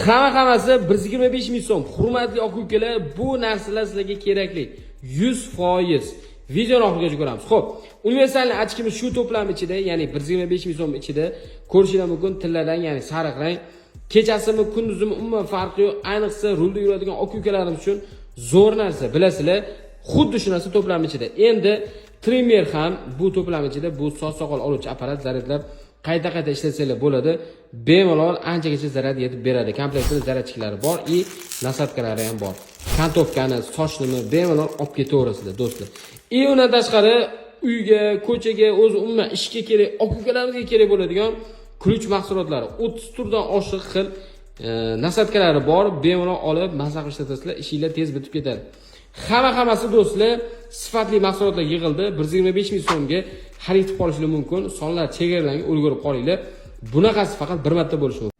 Hammasi 125 ming so'm. Hurmatli aka ukalar, bu narsalar sizlarga kerakli. 100%. Videoni oxirigacha ko'ramiz. Xo'p, universal ochkimiz shu to'plam ichida, ya'ni 125 ming so'm ichida ko'rishingiz mumkin. Tillarang, ya'ni sariq rang. Kechasimi, kunduzimi umuman farqi yo'q. Ayniqsa rulda yuradigan aka ukalarimiz uchun zo'r narsa. Bilasizlar, xuddi shu narsa to'plam ichida. Endi trimmer ham bu to'plam ichida. Bu soch soqol oluvchi apparat, zaryadlab qayta ishlatsanglar bo'ladi. Bemalol anchagacha zaryad yetib beradi. Komplektida zaryadchiklari bor, nasatkalari ham bor. Kantovkani, sochnimi bemalol olib ketaverasizlar, do'stlar. Undan tashqari uyga, ko'chaga, o'zi umuman ishga kerak, aka ukalarimizga kerak bo'ladigan ключ mahsulotlari 30 turdan oshiq xil nasatkalari bor. Bemalol olib maza qilib ishlatasizlar, ishinglar tez bitib ketadi. Hammasi do'stlar sifatli mahsulotlar yig'ildi. 125 ming so'mga xarid qilib qolishingiz mumkin. Sonlar chegaralangan, ulgurib qolinglar. Bunaqasi faqat bir marta bo'lishi mumkin.